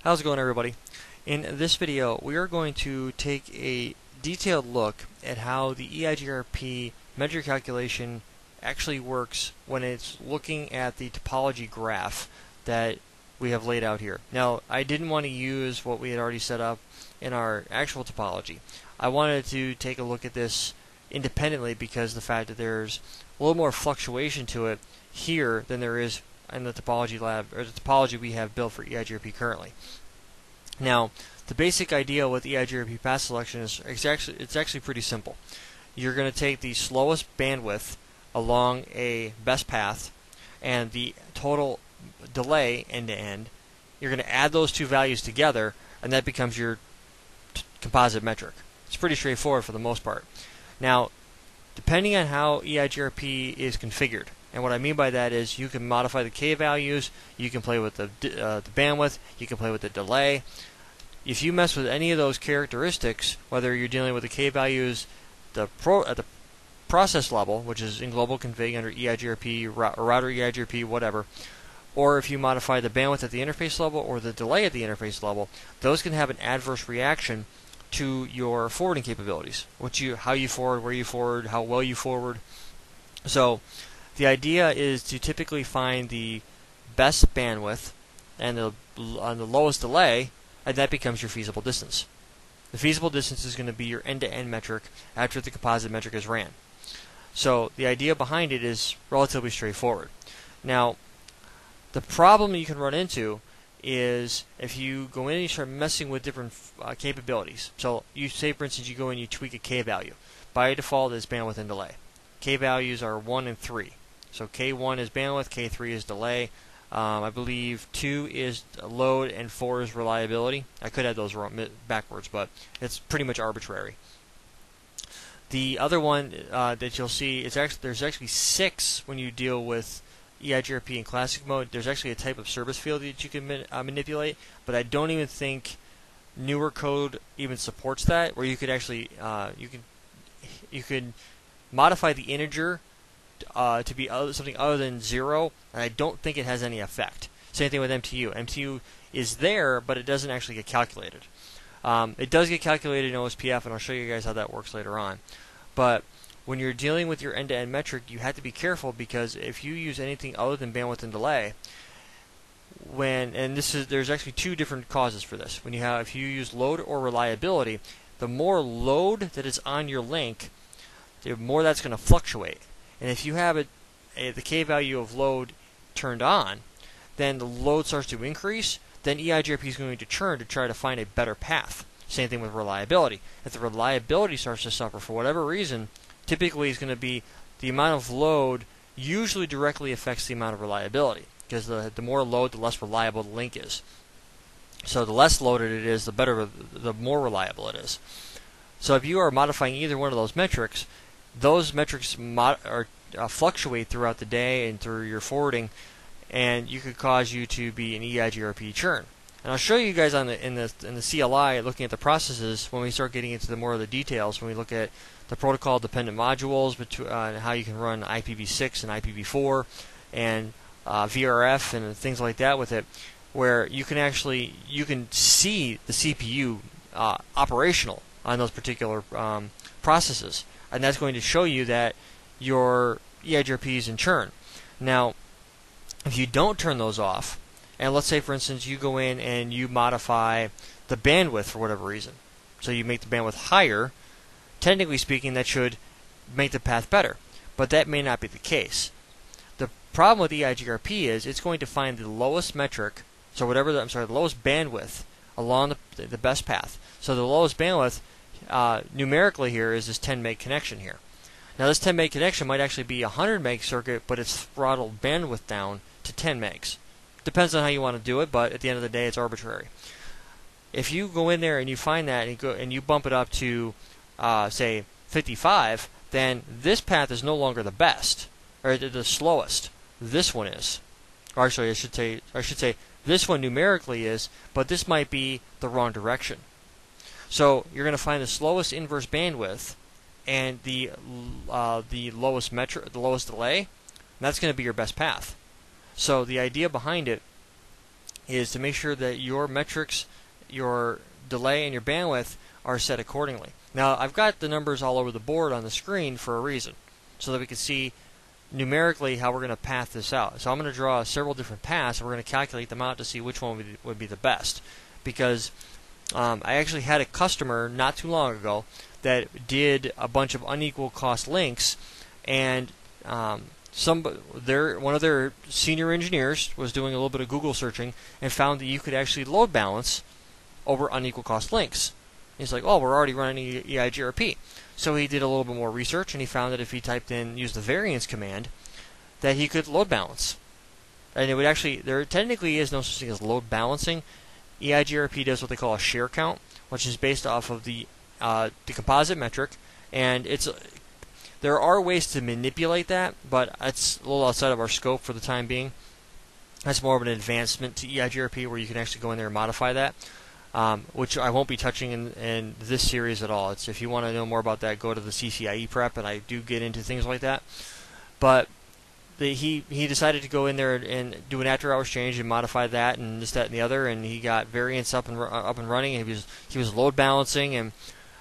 How's it going, everybody? In this video we are going to take a detailed look at how the EIGRP metric calculation actually works when it's looking at the topology graph that we have laid out here. Now, I didn't want to use what we had already set up in our actual topology. I wanted to take a look at this independently because of the fact that there's a little more fluctuation to it here than there is in the topology lab, or the topology we have built for EIGRP currently. Now, the basic idea with EIGRP path selection is it's actually pretty simple. You're going to take the slowest bandwidth along a best path and the total delay end to end. You're going to add those two values together, and that becomes your composite metric. It's pretty straightforward for the most part. Now, depending on how EIGRP is configured, and what I mean by that is you can modify the K values, you can play with the bandwidth, you can play with the delay. If you mess with any of those characteristics, whether you're dealing with the K values at the process level, which is in global config under EIGRP, or router EIGRP, whatever, or if you modify the bandwidth at the interface level or the delay at the interface level, those can have an adverse reaction to your forwarding capabilities. How you forward, where you forward, how well you forward. So the idea is to typically find the best bandwidth and the lowest delay, and that becomes your feasible distance. The feasible distance is going to be your end-to-end metric after the composite metric is ran. So the idea behind it is relatively straightforward. Now, the problem you can run into is if you go in and you start messing with different capabilities. So you say, for instance, you go in and you tweak a K value. By default, it's bandwidth and delay. K values are 1 and 3. So K1 is bandwidth, K3 is delay. I believe 2 is load and 4 is reliability. I could have those wrong, backwards, but it's pretty much arbitrary. The other one that you'll see is there's actually 6 when you deal with EIGRP in classic mode. There's actually a type of service field that you can manipulate, but I don't even think newer code even supports that, where you could actually you could modify the integer to be something other than 0, and I don't think it has any effect. Same thing with MTU. MTU is there, but it doesn't actually get calculated. It does get calculated in OSPF, and I'll show you guys how that works later on. But when you're dealing with your end-to-end metric, you have to be careful, because if you use anything other than bandwidth and delay, there's actually 2 different causes for this. If you use load or reliability, the more load that is on your link, the more that's going to fluctuate. And if you have the K value of load turned on, then the load starts to increase, then EIGRP is going to churn to try to find a better path. Same thing with reliability. If the reliability starts to suffer for whatever reason, typically it's going to be the amount of load usually directly affects the amount of reliability, because the more load, the less reliable the link is. So the less loaded it is, the more reliable it is. So if you are modifying either one of those metrics fluctuate throughout the day and through your forwarding, and you could cause you to be an EIGRP churn. And I'll show you guys in the CLI, looking at the processes, when we start getting into more of the details, when we look at the protocol dependent modules, and how you can run IPv6 and IPv4 and VRF and things like that with it, where you can see the CPU operational on those particular processes, and that's going to show you that your EIGRP is in churn. Now, if you don't turn those off, and let's say, for instance, you go in and you modify the bandwidth for whatever reason, so you make the bandwidth higher, technically speaking, that should make the path better, but that may not be the case. The problem with EIGRP is it's going to find the lowest metric, so the lowest bandwidth along the best path. So the lowest bandwidth numerically here is this 10 meg connection here. Now, this 10 meg connection might actually be a 100 meg circuit, but it's throttled bandwidth down to 10 megs. Depends on how you want to do it, but at the end of the day, it's arbitrary. If you go in there and you find that and you bump it up to say 55, then this path is no longer the best, or the slowest. This one is. Or actually, I should say this one numerically is, but this might be the wrong direction. So you're going to find the slowest inverse bandwidth and the lowest delay. And that's going to be your best path. So the idea behind it is to make sure that your metrics, your delay, and your bandwidth are set accordingly. Now, I've got the numbers all over the board on the screen for a reason, so that we can see numerically how we're going to path this out. So I'm going to draw several different paths, and we're going to calculate them out to see which one would be the best. Because I actually had a customer not too long ago that did a bunch of unequal cost links, and one of their senior engineers was doing a little bit of Google searching and found that you could actually load balance over unequal cost links. He's like, oh, we're already running EIGRP. So he did a little bit more research, and he found that if he used the variance command, that he could load balance. And it would actually, there technically is no such thing as load balancing. EIGRP does what they call a share count, which is based off of the composite metric, and there are ways to manipulate that, but it's a little outside of our scope for the time being. That's more of an advancement to EIGRP where you can actually go in there and modify that, which I won't be touching in this series at all. If you want to know more about that, go to the CCIE prep, and I do get into things like that. But he decided to go in there and do an after-hours change and modify that and this, that, and the other, and he got variance up and running, and he was load balancing, and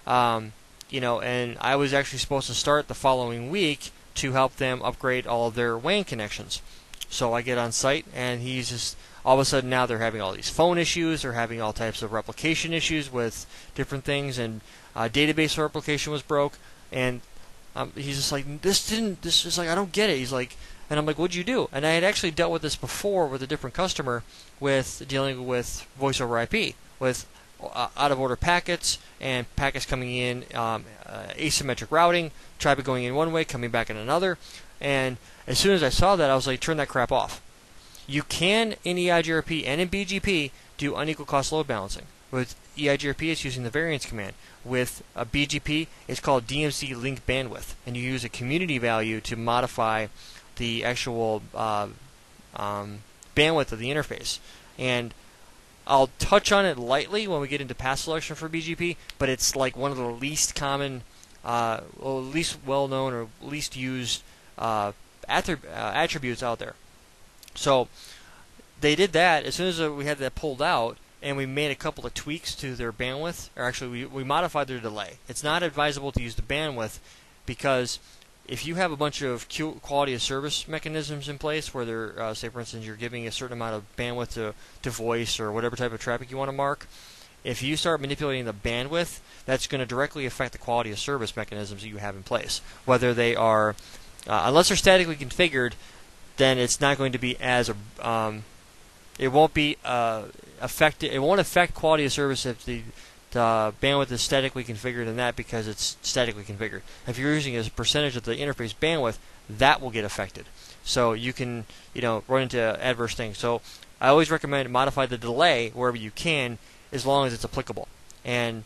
and I was actually supposed to start the following week to help them upgrade all of their WAN connections. So I get on site, and he's just all of a sudden now they're having all these phone issues, they're having all types of replication issues with different things, and database replication was broke, and he's just like, this is like, I don't get it. He's like, and I'm like, what'd you do? And I had actually dealt with this before with a different customer with dealing with voice over IP, with out of order packets and packets coming in asymmetric routing, traffic going in one way, coming back in another. And as soon as I saw that, I was like, turn that crap off. You can, in EIGRP and in BGP, do unequal cost load balancing. With EIGRP, it's using the variance command. With BGP, it's called DMZ link bandwidth, and you use a community value to modify the actual bandwidth of the interface. And I'll touch on it lightly when we get into path selection for BGP, but it's like one of the least common, least well-known or least used attributes out there. So they did that. As soon as we had that pulled out, and we made a couple of tweaks to their bandwidth, or actually we modified their delay. It's not advisable to use the bandwidth because if you have a bunch of quality of service mechanisms in place where they're, say for instance, you're giving a certain amount of bandwidth to voice or whatever type of traffic you want to mark, if you start manipulating the bandwidth, that's going to directly affect the quality of service mechanisms that you have in place. Whether they are, unless they're statically configured, then it's not going to be as, it won't be affected. It won't affect quality of service if the bandwidth is statically configured in that because it's statically configured. If you're using as a percentage of the interface bandwidth, that will get affected. So you can, run into adverse things. So I always recommend modify the delay wherever you can, as long as it's applicable. And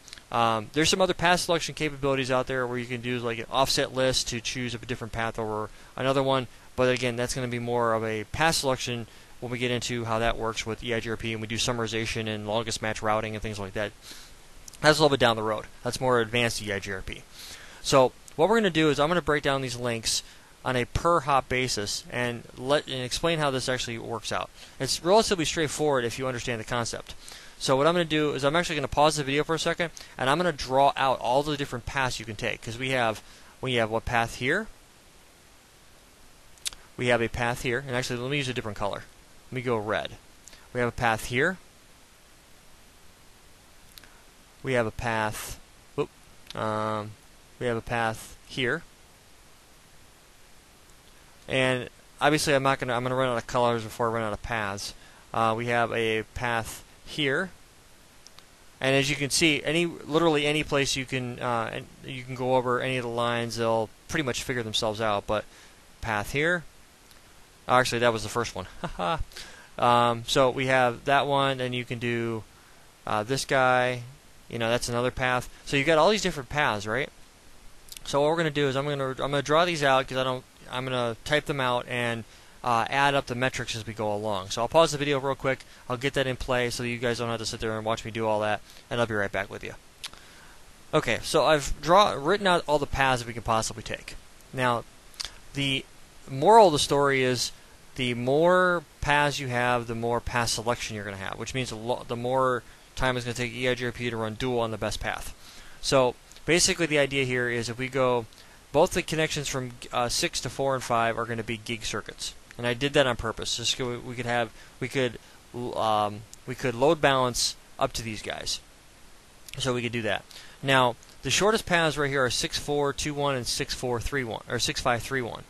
there's some other path selection capabilities out there where you can do like an offset list to choose a different path over another one. But again, that's going to be more of a path selection when we get into how that works with EIGRP and we do summarization and longest match routing and things like that. That's a little bit down the road. That's more advanced EIGRP. So what we're going to do is I'm going to break down these links on a per hop basis and explain how this actually works out. It's relatively straightforward if you understand the concept. So what I'm going to do is I'm actually going to pause the video for a second, and I'm going to draw out all the different paths you can take, because we have one path here, we have a path here, and actually let me use a different color. Let me go red. We have a path here. We have a path. We have a path here. And obviously, I'm going to run out of colors before I run out of paths. We have a path here, and as you can see, literally any place you can go over any of the lines, they'll pretty much figure themselves out. But path here. Actually, that was the first one. So we have that one, and you can do this guy. That's another path. So you got all these different paths, right? So what we're going to do is I'm going to draw these out because I'm going to type them out and add up the metrics as we go along. So I'll pause the video real quick. I'll get that in play so that you guys don't have to sit there and watch me do all that, and I'll be right back with you. Okay, so I've written out all the paths that we can possibly take. Now, the moral of the story is the more paths you have, the more path selection you're going to have, which means the more time it's going to take EIGRP to run dual on the best path. So basically the idea here is if we go, both the connections from 6 to 4 and 5 are going to be gig circuits. And I did that on purpose, just so we could load balance up to these guys. So we could do that. Now, the shortest paths right here are 6421 and 6431 or 6531.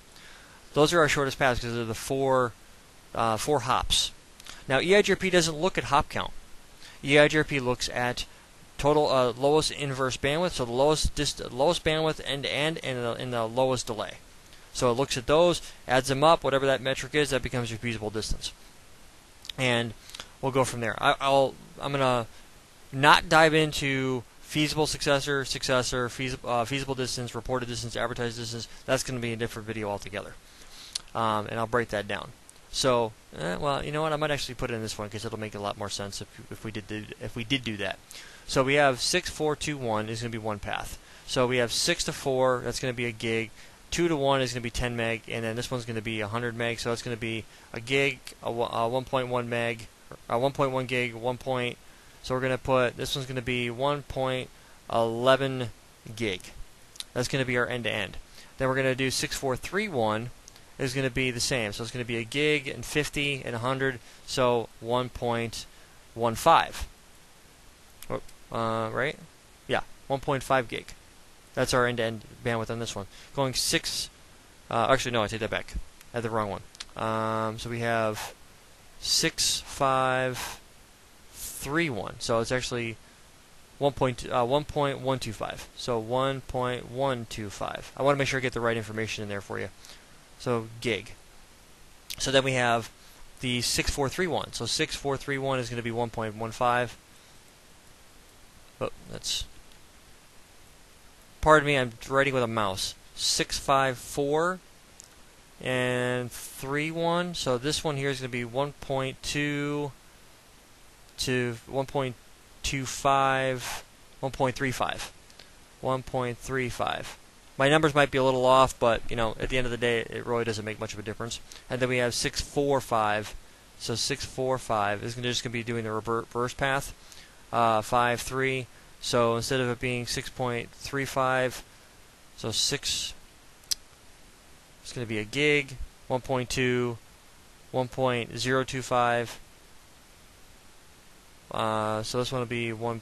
Those are our shortest paths because they're the four hops. Now, EIGRP doesn't look at hop count. EIGRP looks at total lowest inverse bandwidth, so the lowest bandwidth end-to-end and the lowest delay. So it looks at those, adds them up, whatever that metric is, that becomes your feasible distance. And we'll go from there. I'm going to not dive into feasible successor, feasible distance, reported distance, advertised distance. That's going to be a different video altogether. And I'll break that down. So, well, you know what? I might actually put it in this one because it'll make a lot more sense if we did do that. So we have 6421 is going to be one path. So we have 6 to 4. That's going to be a gig. 2 to 1 is going to be 10 meg, and then this one's going to be 100 meg. So it's going to be a gig, a 1.1 meg, 1.1 gig, 1 point. So we're going to put this one's going to be 1.11 gig. That's going to be our end-to-end. Then we're going to do 6431. Is going to be the same. So it's going to be a gig and 50 and 100, so 1.15. Right? Yeah, 1.5 gig. That's our end-to-end bandwidth on this one. Going 6, actually no, I take that back. I had the wrong one. So we have 6531. So it's actually 1.125. So 1.125. I want to make sure I get the right information in there for you. So gig. So then we have the 6431. So 6431 is going to be 1.15. Oh, that's. Pardon me, I'm writing with a mouse. 654 and 31. So this one here is going to be 1.2 to 1.25, 1.35. 1.35. My numbers might be a little off, but you know, at the end of the day, it really doesn't make much of a difference. And then we have 645. So 645 is just going to be doing the reverse path. 53. So instead of it being 6.35, so 6. It's going to be a gig. 1.2, 1.025. So this one will be 1.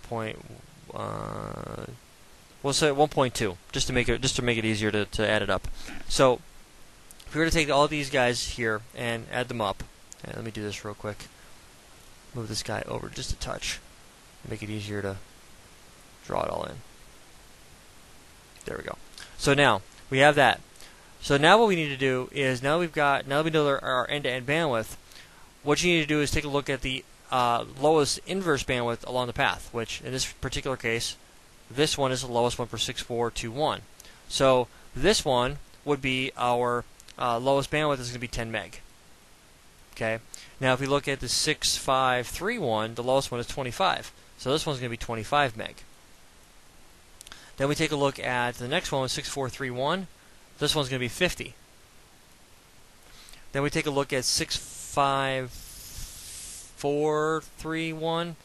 We'll say 1.2, just to make it easier to add it up. So if we were to take all these guys here and add them up, and let me do this real quick. Move this guy over just a touch, make it easier to draw it all in. There we go. So now we have that. So now what we need to do is now we know our end-to-end bandwidth. What you need to do is take a look at the lowest inverse bandwidth along the path, which in this particular case, this one is the lowest one for 6421. So this one would be our lowest bandwidth is going to be 10 meg. Okay. Now if we look at the 6531, the lowest one is 25. So this one's going to be 25 meg. Then we take a look at the next one, 6431. This one's going to be 50. Then we take a look at 65431,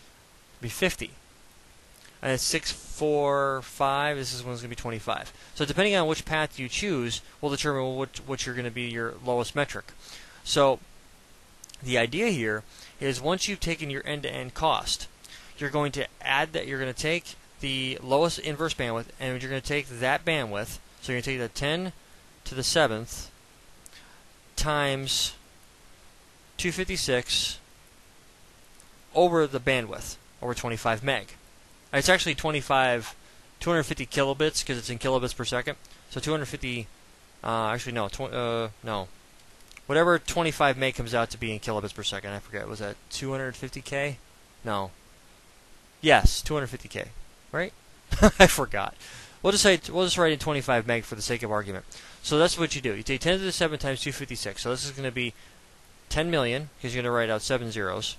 be 50. And at 645, this is one's going to be 25. So depending on which path you choose, will determine what you're going to be your lowest metric. So the idea here is once you've taken your end-to-end cost, you're going to add that. You're going to take the lowest inverse bandwidth, and you're going to take that bandwidth. So you're going to take the 10 to the 7th times 256 over the bandwidth, over 25 meg. It's actually 250 kilobits because it's in kilobits per second. So 250, actually no, no. Whatever 25 meg comes out to be in kilobits per second, I forget. Was that 250K? No. Yes, 250K. Right? I forgot. We'll just write in 25 meg for the sake of argument. So that's what you do. You take 10 to the 7 times 256. So this is going to be 10 million because you're going to write out 7 zeros.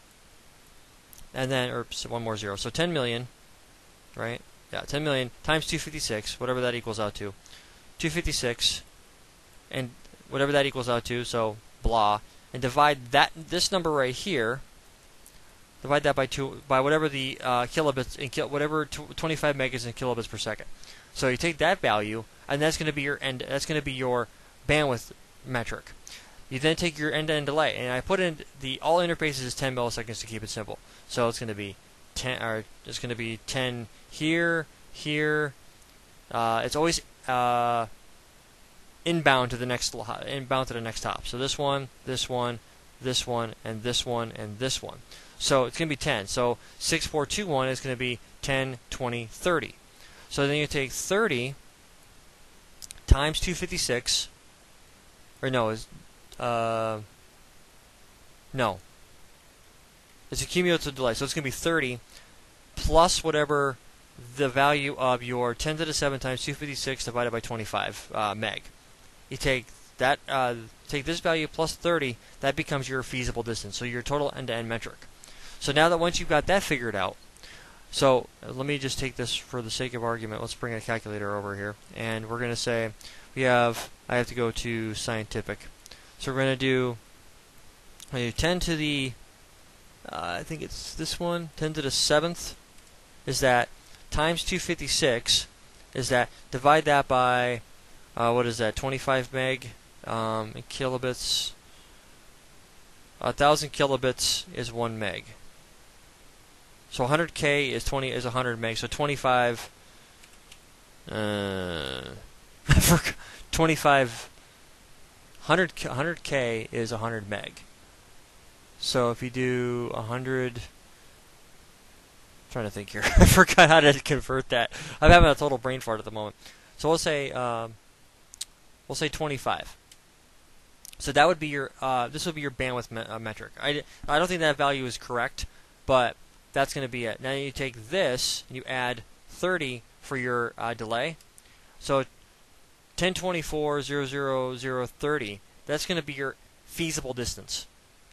And then, or one more zero. So 10 million, right? Yeah, 10 million times 256, whatever that equals out to. 256, and whatever that equals out to, so blah. and divide this number right here. Divide that by whatever the kilobits in whatever 25 megas in kilobits per second. So you take that value, and that's going to be your that's going to be your bandwidth metric. You then take your end-to-end delay, and I put in the all interfaces is 10 milliseconds to keep it simple. So it's going to be 10, or it's going to be 10 here, here. It's always inbound to the next hop. So this one, this one, this one, and this one, and this one. So it's going to be 10. So 6421 is going to be 10, 20, 30. So then you take 30 times 256, or no, it's a cumulative delay. So it's going to be 30 plus whatever the value of your 10 to the 7 times 256 divided by 25 meg. You take that, take this value plus 30, that becomes your feasible distance, so your total end-to-end metric. So now that once you've got that figured out, so let me just take this for the sake of argument. Let's bring a calculator over here, and we're going to say I have to go to scientific. So we're going to do 10 to the, I think it's this one, 10 to the 7th is that, times 256 is that, divide that by, what is that, 25 meg in kilobits. 1,000 kilobits is 1 meg. So 100K is 100 meg. So 25. 100K is 100 meg. So if you do 100, I'm trying to think here. I forgot how to convert that. I'm having a total brain fart at the moment. So we'll say 25. So that would be your this would be your bandwidth metric. I don't think that value is correct, but that's going to be it. Now you take this and you add 30 for your delay. So 1024.00030. That's going to be your feasible distance,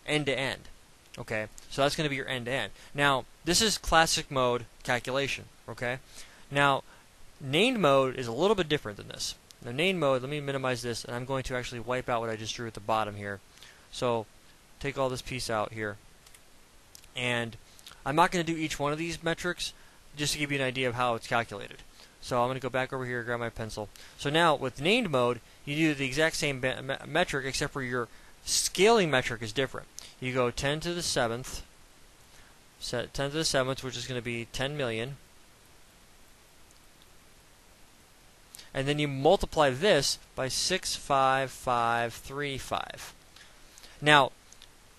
end to end. Okay, so that's going to be your end to end. Now this is classic mode calculation. Okay, now named mode is a little bit different than this. Now named mode, let me minimize this, and I'm going to actually wipe out what I just drew at the bottom here. So take all this piece out here, and I'm not going to do each one of these metrics, just to give you an idea of how it's calculated. So I'm going to go back over here, grab my pencil. So now with named mode, you do the exact same metric, except for your scaling metric is different. You go 10 to the 7th, set 10 to the 7th, which is going to be 10 million. And then you multiply this by 65535. Now,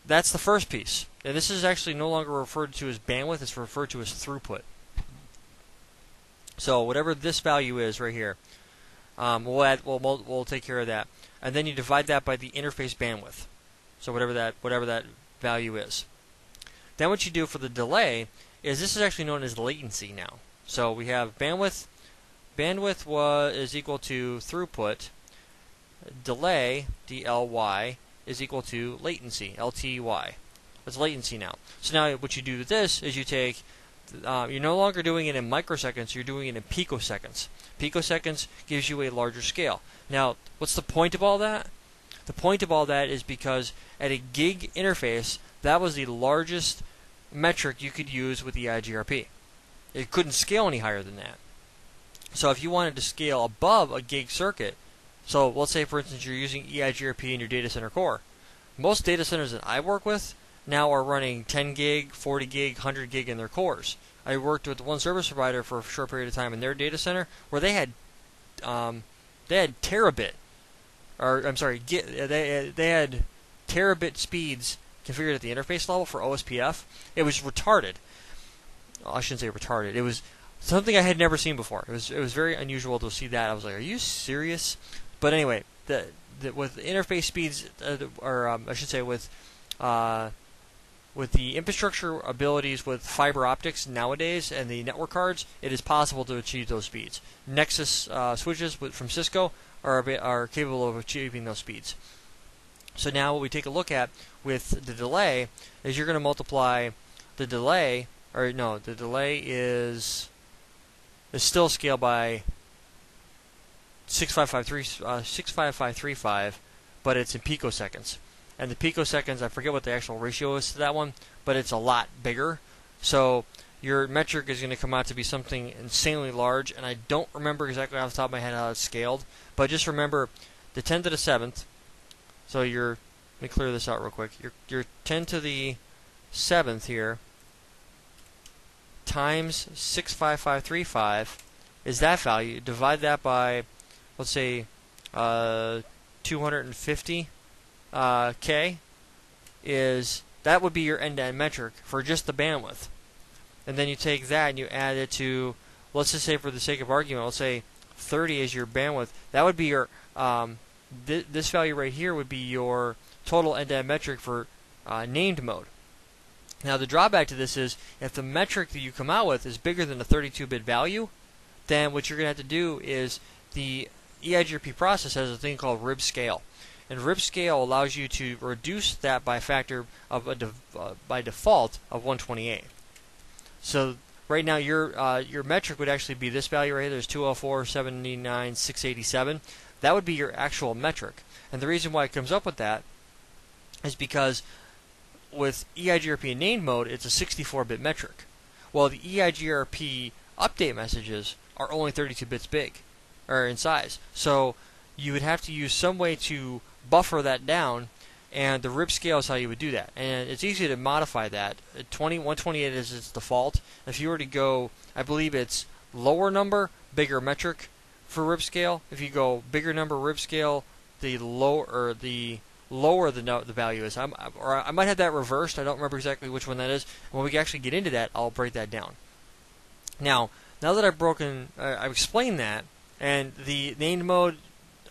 that's the first piece. And this is actually no longer referred to as bandwidth, it's referred to as throughput. So whatever this value is right here, we'll take care of that. And then you divide that by the interface bandwidth. So whatever that value is. Then what you do for the delay is this is actually known as latency now. So we have bandwidth. Bandwidth is equal to throughput. Delay, DLY, is equal to latency, LTY. That's latency now. So now what you do with this is you take, you're no longer doing it in microseconds, you're doing it in picoseconds. Picoseconds gives you a larger scale. Now, what's the point of all that? The point of all that is because at a gig interface, that was the largest metric you could use with the EIGRP. It couldn't scale any higher than that. So if you wanted to scale above a gig circuit, so let's say for instance you're using EIGRP in your data center core. Most data centers that I work with now are running 10 gig, 40 gig, 100 gig in their cores. I worked with one service provider for a short period of time in their data center where they had terabit, or I'm sorry, they had terabit speeds configured at the interface level for OSPF. It was retarded. Well, I shouldn't say retarded. It was something I had never seen before. It was very unusual to see that. I was like, "Are you serious?" But anyway, with interface speeds, or I should say with the infrastructure abilities with fiber optics nowadays and the network cards, it is possible to achieve those speeds. Nexus switches from Cisco are capable of achieving those speeds. So now what we take a look at with the delay is you're going to multiply the delay, or no, the delay is still scaled by 65535, but it's in picoseconds. and the picoseconds, I forget what the actual ratio is to that one, but it's a lot bigger. So your metric is going to come out to be something insanely large, and I don't remember exactly off the top of my head how it's scaled, but just remember the 10 to the 7th, so let me clear this out real quick, your 10 to the 7th here times 65535 is that value. Divide that by, let's say, 250 K, that would be your end-to-end metric for just the bandwidth. And then you take that and you add it to, let's just say for the sake of argument, let's say 30 is your bandwidth. That would be your, this value right here would be your total end-to-end metric for named mode. Now the drawback to this is if the metric that you come out with is bigger than a 32-bit value, then what you're going to have to do is the EIGRP process has a thing called rib scale. And rib scale allows you to reduce that by a factor of by default of 128. So right now your metric would actually be this value right here. There's 204.79.687. That would be your actual metric. And the reason why it comes up with that is because with EIGRP in named mode, it's a 64-bit metric. Well, the EIGRP update messages are only 32 bits big, or in size. So you would have to use some way to buffer that down, and the rib scale is how you would do that. And it's easy to modify that. 128 is its default. If you were to go, I believe it's lower number, bigger metric for rib scale. If you go bigger number rib scale, the lower the value is. I might have that reversed. I don't remember exactly which one that is. When we actually get into that, I'll break that down. Now that I've explained that, and the named mode,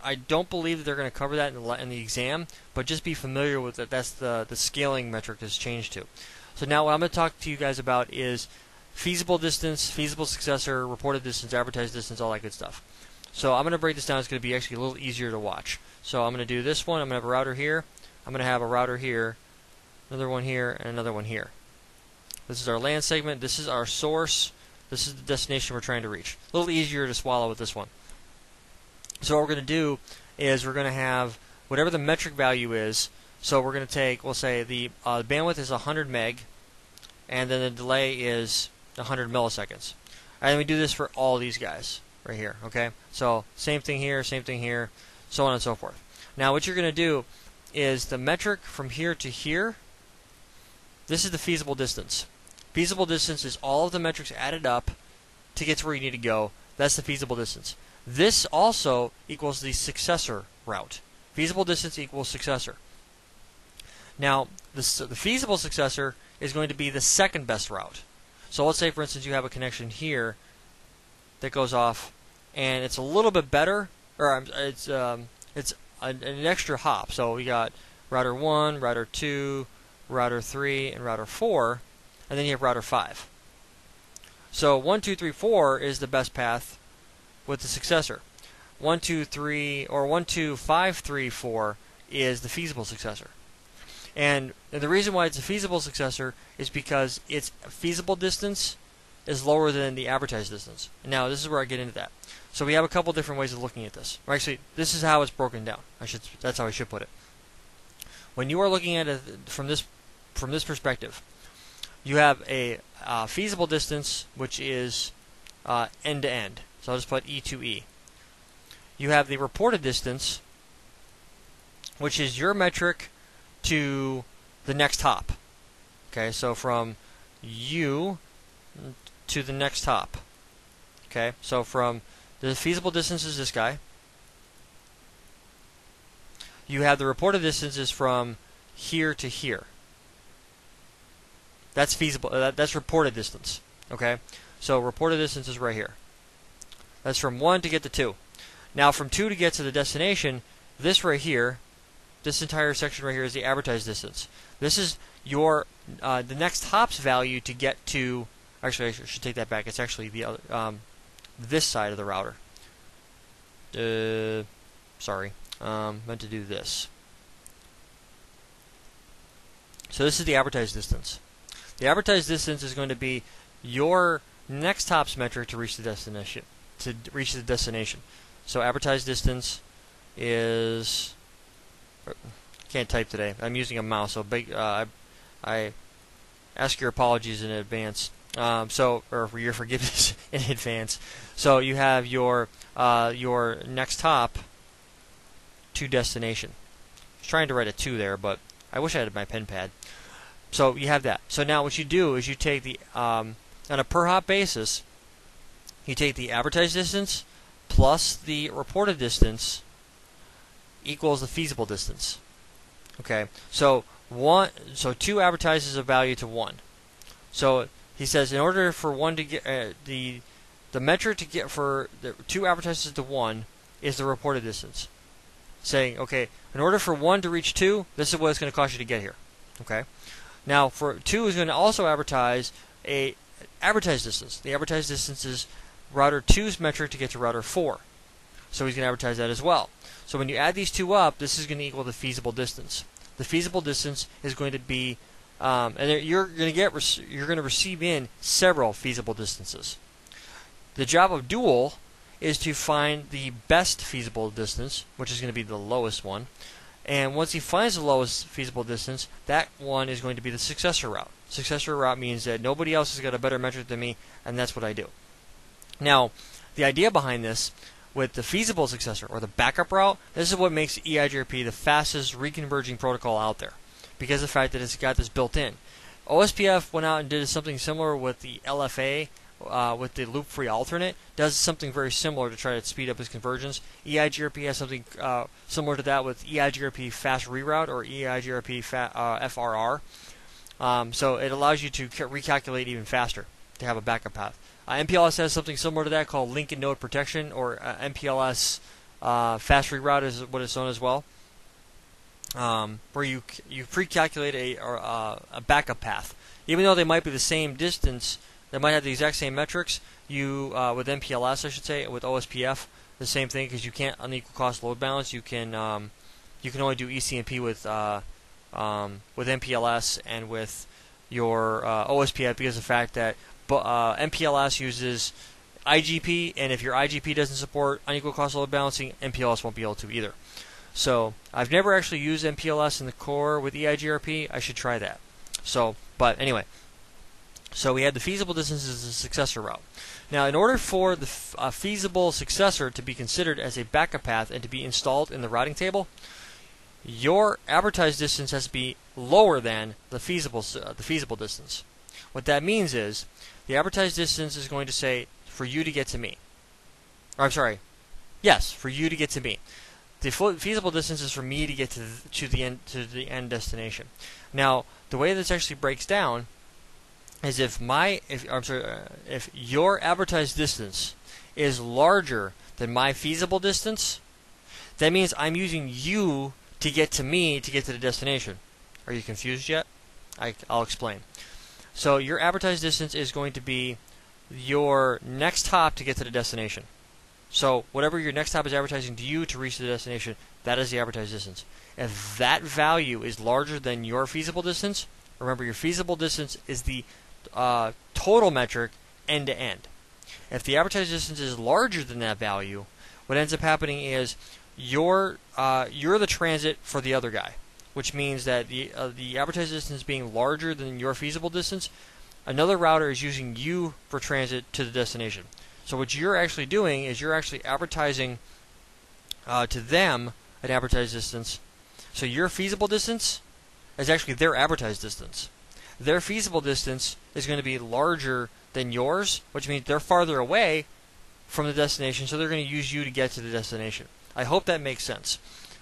I don't believe that they're going to cover that in the exam, but just be familiar with that. That's the scaling metric that's changed to. So now what I'm going to talk to you guys about is feasible distance, feasible successor, reported distance, advertised distance, all that good stuff. So I'm going to break this down. It's going to be actually a little easier to watch. So I'm going to do this one. I'm going to have a router here. I'm going to have a router here, another one here, and another one here. This is our LAN segment. This is our source. This is the destination we're trying to reach. A little easier to swallow with this one. So what we're going to do is we're going to have whatever the metric value is. So we're going to take, we'll say the bandwidth is 100 meg, and then the delay is 100 milliseconds. And we do this for all these guys right here. Okay. So same thing here, so on and so forth. Now what you're going to do is the metric from here to here. This is the feasible distance. Feasible distance is all of the metrics added up to get to where you need to go. That's the feasible distance. This also equals the successor route. Feasible distance equals successor. Now, the feasible successor is going to be the second best route. So let's say, for instance, you have a connection here that goes off, and it's a little bit better, or it's an extra hop. So we got router 1, router 2, router 3, and router 4, and then you have router 5. So 1, 2, 3, 4 is the best path with the successor. 1, 2, 3, or 1, 2, 5, 3, 4 is the feasible successor. And the reason why it's a feasible successor is because its feasible distance is lower than the advertised distance. Now, this is where I get into that. So we have a couple different ways of looking at this. Or actually, this is how it's broken down. That's how I should put it. When you are looking at it from this perspective, you have a feasible distance, which is end to end. So I'll just put E to E. You have the reported distance, which is your metric to the next hop. Okay, so from you to the next hop. Okay, so from the feasible distance is this guy. You have the reported distances from here to here. That's feasible. That's reported distance. Okay, so reported distance is right here. That's from 1 to get to 2. Now from 2 to get to the destination, this right here, this entire section right here is the advertised distance. This is your the next hop's value to get to. Actually, I should take that back. It's actually the other this side of the router. Sorry, meant to do this. So this is the advertised distance. The advertised distance is going to be your next hop's metric to reach the destination. So advertised distance is Can't type today. I'm using a mouse, so I ask your apologies in advance. Or for your forgiveness in advance. So you have your next hop to destination. I was trying to write a 2 there, but I wish I had my pen pad. So you have that. So now what you do is you take the on a per hop basis, you take the advertised distance plus the reported distance equals the feasible distance. Okay, so 2 advertises a value to 1. So he says in order for 1 to get the metric to get for the 2 advertises to 1 is the reported distance. Saying, okay, in order for 1 to reach 2, this is what it's going to cost you to get here. Okay, now for 2 is going to also advertise a advertised distance. The advertised distance is router 2's metric to get to router 4. So he's going to advertise that as well. So when you add these 2 up, this is going to equal the feasible distance. The feasible distance is going to be, and you're going to receive in several feasible distances. The job of dual is to find the best feasible distance, which is going to be the lowest one. And once he finds the lowest feasible distance, that one is going to be the successor route. Successor route means that nobody else has got a better metric than me, and that's what I do. Now, the idea behind this, with the feasible successor, or the backup route, this is what makes EIGRP the fastest reconverging protocol out there, because of the fact that it's got this built in. OSPF went out and did something similar with the LFA, with the loop-free alternate, does something very similar to try to speed up its convergence. EIGRP has something similar to that with EIGRP fast reroute, or EIGRP FRR. So it allows you to recalculate even faster to have a backup path. MPLS has something similar to that called link and node protection, or MPLS fast reroute is what it's known as well, where you pre-calculate a backup path. Even though they might be the same distance, they might have the exact same metrics. You with MPLS, I should say, with OSPF, the same thing, because you can't unequal cost load balance. You can only do ECNP with MPLS and with your OSPF, because of the fact that MPLS uses IGP, and if your IGP doesn't support unequal cost load balancing, MPLS won't be able to either. So I've never actually used MPLS in the core with EIGRP. I should try that. But anyway, so we had the feasible distance as a successor route. Now, in order for the feasible successor to be considered as a backup path and to be installed in the routing table, your advertised distance has to be lower than the feasible distance. What that means is the advertised distance is going to say for you to get to me. Or, I'm sorry. Yes, for you to get to me. The feasible distance is for me to get to the end destination. Now, the way this actually breaks down is if your advertised distance is larger than my feasible distance, that means I'm using you to get to me to get to the destination. Are you confused yet? I'll explain. So your advertised distance is going to be your next hop to get to the destination. So whatever your next hop is advertising to you to reach the destination, that is the advertised distance. If that value is larger than your feasible distance, remember your feasible distance is the total metric end to end. If the advertised distance is larger than that value, what ends up happening is you're the transit for the other guy, which means that the advertised distance being larger than your feasible distance, another router is using you for transit to the destination. So what you're actually doing is you're actually advertising to them an advertised distance. So your feasible distance is actually their advertised distance. Their feasible distance is going to be larger than yours, which means they're farther away from the destination, so they're going to use you to get to the destination. I hope that makes sense.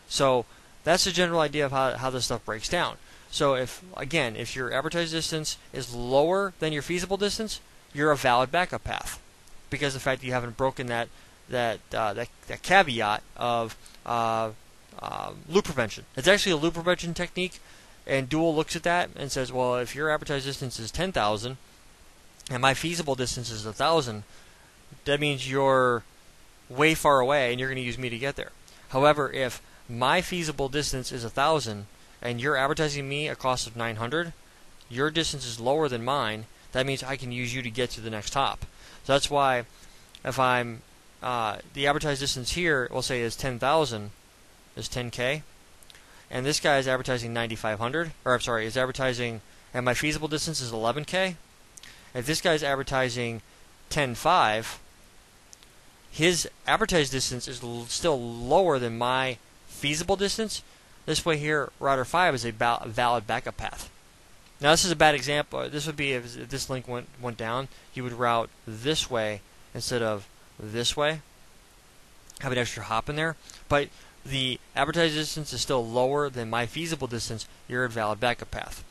So that's the general idea of how this stuff breaks down. So if your advertised distance is lower than your feasible distance, you're a valid backup path, because of the fact that you haven't broken that caveat of loop prevention. It's actually a loop prevention technique, and Dual looks at that and says, well, if your advertised distance is 10,000 and my feasible distance is 1,000, that means you're way far away and you're going to use me to get there. However, if my feasible distance is 1,000 and you're advertising me a cost of 900, your distance is lower than mine, that means I can use you to get to the next hop. So that's why if I'm the advertised distance here, we'll say is 10,000, is 10K. and this guy is advertising 9,500, or I'm sorry, is advertising, and my feasible distance is 11K. If this guy is advertising 10.5, his advertised distance is still lower than my feasible distance. This way here, router 5 is a valid backup path. Now this is a bad example. This would be if this link went down, you would route this way instead of this way. Have an extra hop in there. But the advertised distance is still lower than my feasible distance. You're a valid backup path.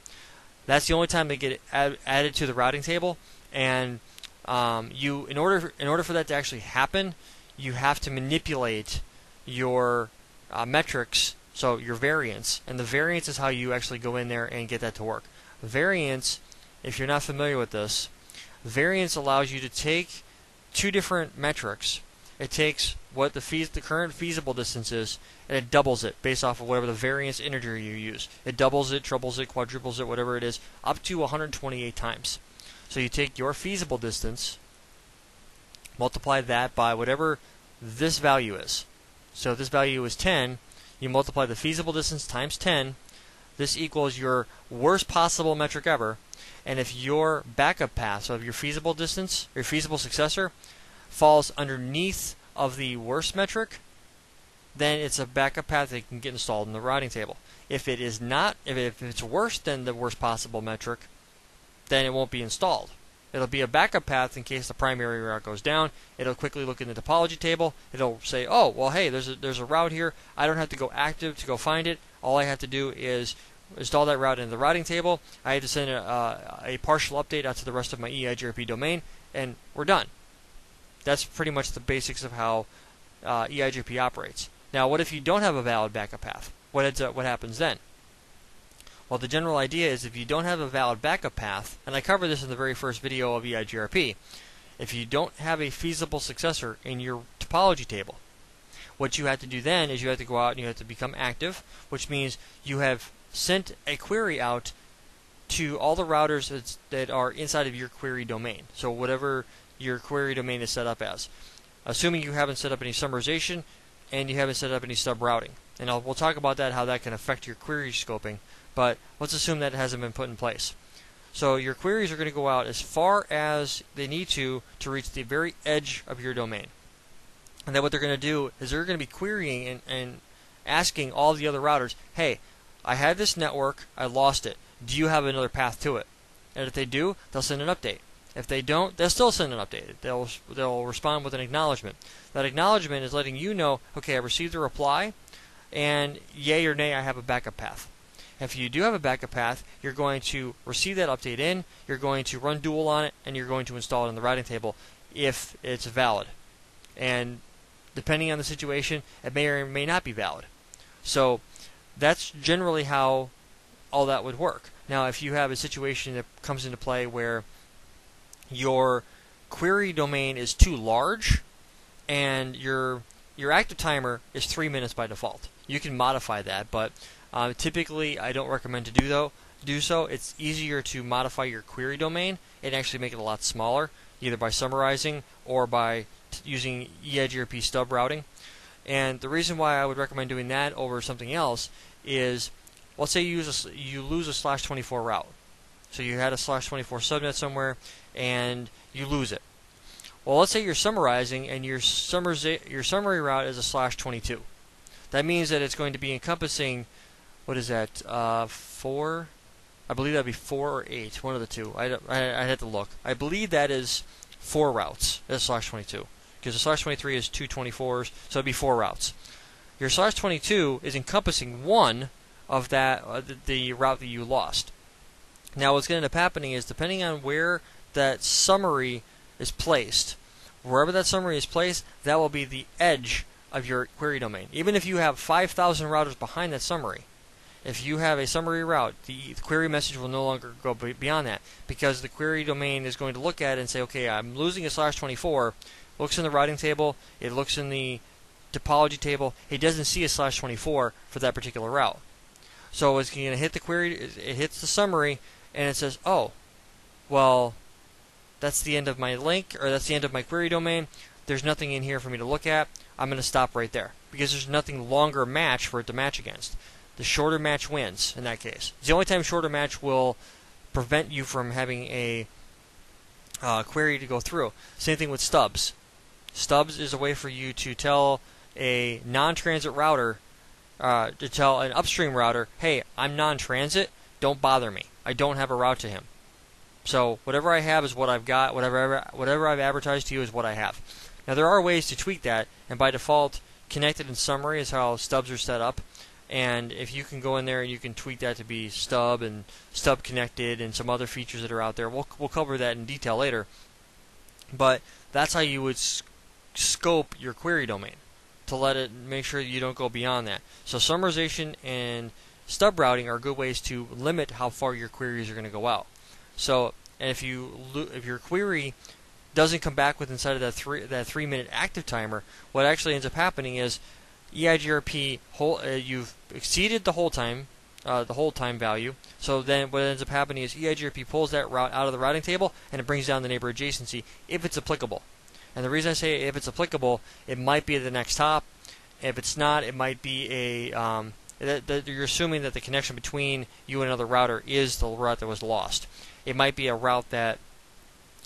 That's the only time they get added to the routing table. And in order for that to actually happen, you have to manipulate your metrics, so your variance, and the variance is how you actually go in there and get that to work. Variance, if you're not familiar with this, variance allows you to take two different metrics. It takes what the current feasible distance is, and it doubles it based off of whatever the variance integer you use. It doubles it, trebles it, quadruples it, whatever it is, up to 128 times. So you take your feasible distance, multiply that by whatever this value is. So if this value is 10, you multiply the feasible distance times 10. This equals your worst possible metric ever. And if your backup path, so if your feasible distance, your feasible successor, falls underneath of the worst metric, then it's a backup path that can get installed in the routing table. If it is not, if it's worse than the worst possible metric, then it won't be installed. It'll be a backup path in case the primary route goes down. It'll quickly look in the topology table. It'll say, oh, well, hey, there's a route here. I don't have to go active to go find it. All I have to do is install that route in the routing table. I have to send a partial update out to the rest of my EIGRP domain, and we're done. That's pretty much the basics of how EIGRP operates. Now, what if you don't have a valid backup path? What happens then? Well, the general idea is if you don't have a valid backup path, and I covered this in the very first video of EIGRP, if you don't have a feasible successor in your topology table, what you have to do then is you have to go out and you have to become active, which means you have sent a query out to all the routers that are inside of your query domain. So whatever your query domain is set up as. Assuming you haven't set up any summarization and you haven't set up any sub routing. And we'll talk about that, how that can affect your query scoping. But let's assume that it hasn't been put in place. So your queries are going to go out as far as they need to reach the very edge of your domain. And then what they're going to do is they're going to be querying and asking all the other routers, hey, I had this network, I lost it. Do you have another path to it? And if they do, they'll send an update. If they don't, they'll still send an update. They'll respond with an acknowledgement. That acknowledgement is letting you know, okay, I received a reply, and yay or nay, I have a backup path. If you do have a backup path, you're going to receive that update in, you're going to run dual on it, and you're going to install it in the routing table if it's valid. And depending on the situation, it may or may not be valid. So that's generally how all that would work. Now, if you have a situation that comes into play where your query domain is too large and your active timer is 3 minutes by default, you can modify that, but typically I don't recommend to do so. It's easier to modify your query domain and actually make it a lot smaller, either by summarizing or by using EIGRP stub routing. And the reason why I would recommend doing that over something else is, let's say you lose a /24 route. So you had a /24 subnet somewhere and you lose it. Well, let's say you're summarizing and your summary route is a /22. That means that it's going to be encompassing, what is that, 4? I believe that would be 4 or 8, one of the two. I'd have to look. I believe that is 4 routes. That's /22. Because the /23 is 2 24s, so it'd be 4 routes. Your /22 is encompassing one of that the route that you lost. Now what's going to end up happening is, depending on where that summary is placed, wherever that summary is placed, that will be the edge of your query domain. Even if you have 5,000 routers behind that summary, if you have a summary route, the query message will no longer go beyond that, because the query domain is going to look at it and say, okay, I'm losing a /24, looks in the routing table, it looks in the topology table, it doesn't see a /24 for that particular route. So it's going to hit the query, it hits the summary, and it says, oh, well, that's the end of my link, or that's the end of my query domain. There's nothing in here for me to look at. I'm going to stop right there, because there's nothing longer match for it to match against. the shorter match wins in that case. It's the only time shorter match will prevent you from having a query to go through. Same thing with stubs. Stubs is a way for you to tell a non-transit router, to tell an upstream router, hey, I'm non-transit, don't bother me. I don't have a route to him. So whatever I have is what I've got. Whatever I've advertised to you is what I have. Now there are ways to tweak that, and by default, connected in summary is how stubs are set up. And if you can go in there and you can tweak that to be stub and stub connected and some other features that are out there, we'll cover that in detail later. But that's how you would scope your query domain to let it make sure you don't go beyond that. So summarization and stub routing are good ways to limit how far your queries are going to go out. So, and if your query doesn't come back with inside of that 3-minute active timer, what actually ends up happening is EIGRP you've exceeded the hold time value. So then what ends up happening is EIGRP pulls that route out of the routing table and it brings down the neighbor adjacency if it's applicable. And the reason I say if it's applicable, it might be at the next hop. If it's not, it might be you're assuming that the connection between you and another router is the route that was lost. It might be a route that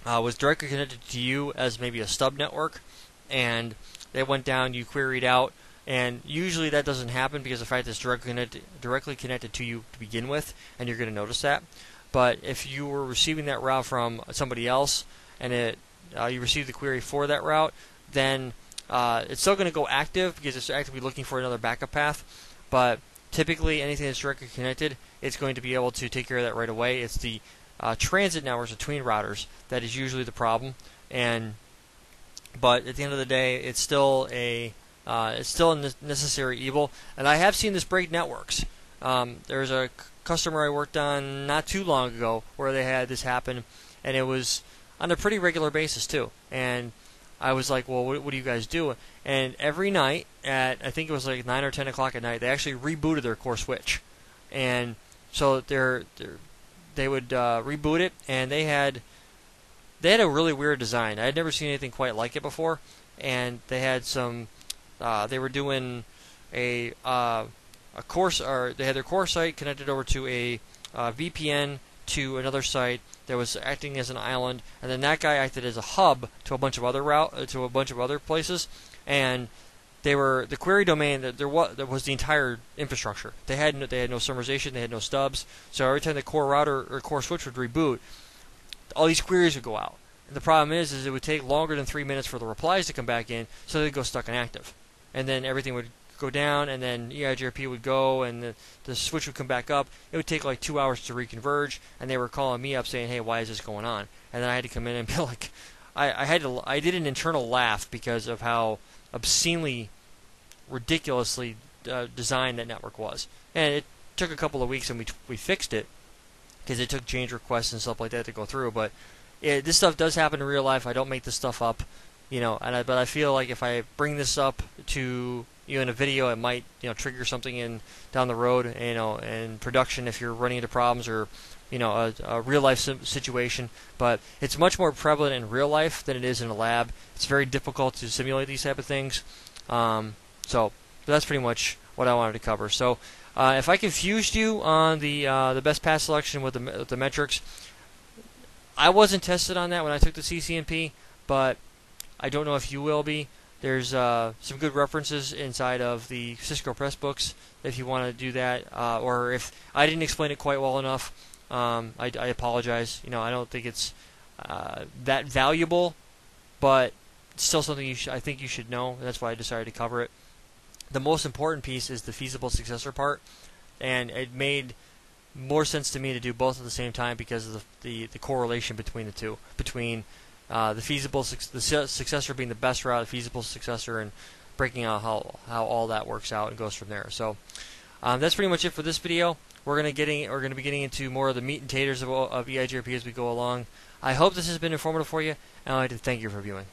was directly connected to you as maybe a stub network, and they went down, you queried out, and usually that doesn't happen because of the fact that it's directly connected to you to begin with, and you're going to notice that. But if you were receiving that route from somebody else, and you received the query for that route, then it's still going to go active because it's actively looking for another backup path. But typically, anything that's directly connected, it's going to be able to take care of that right away. It's the transit networks between routers that is usually the problem. But at the end of the day, it's still a necessary evil. And I have seen this break networks. There's a customer I worked on not too long ago where they had this happen, and it was on a pretty regular basis too. And I was like, well, what do you guys do? And every night at, I think it was like 9 or 10 o'clock at night, they actually rebooted their core switch. And so they would reboot it, and they had a really weird design. I had never seen anything quite like it before. And they had some, they were doing a course, or they had their core site connected over to a VPN to another site that was acting as an island, and then that guy acted as a hub to a bunch of other places, and they were the query domain that was the entire infrastructure. They had no summarization, they had no stubs, so every time the core router or core switch would reboot, all these queries would go out. And the problem is it would take longer than 3 minutes for the replies to come back in, so they'd go stuck inactive, and then everything would go down, and then EIGRP would go, and the switch would come back up. It would take like 2 hours to reconverge, and they were calling me up saying, "Hey, why is this going on?" And then I had to come in and be like, I did an internal laugh because of how obscenely, ridiculously designed that network was. And it took a couple of weeks, and we fixed it because it took change requests and stuff like that to go through. But this stuff does happen in real life. I don't make this stuff up, but I feel like if I bring this up to in a video, it might trigger something down the road, in production if you're running into problems, or a real life situation. But it's much more prevalent in real life than it is in a lab. It's very difficult to simulate these type of things. So that's pretty much what I wanted to cover. So if I confused you on the best path selection with the metrics, I wasn't tested on that when I took the CCNP, but I don't know if you will be. There's some good references inside of the Cisco Press books if you want to do that, or if I didn't explain it quite well enough, I apologize. I don't think it's that valuable, but it's still something I think you should know. And that's why I decided to cover it. The most important piece is the feasible successor part, and it made more sense to me to do both at the same time because of the correlation between the two, between the successor being the best route, the feasible successor, and breaking out how all that works out and goes from there. So that's pretty much it for this video. We're going to be getting into more of the meat and taters of EIGRP as we go along. I hope this has been informative for you, and I'd like to thank you for viewing.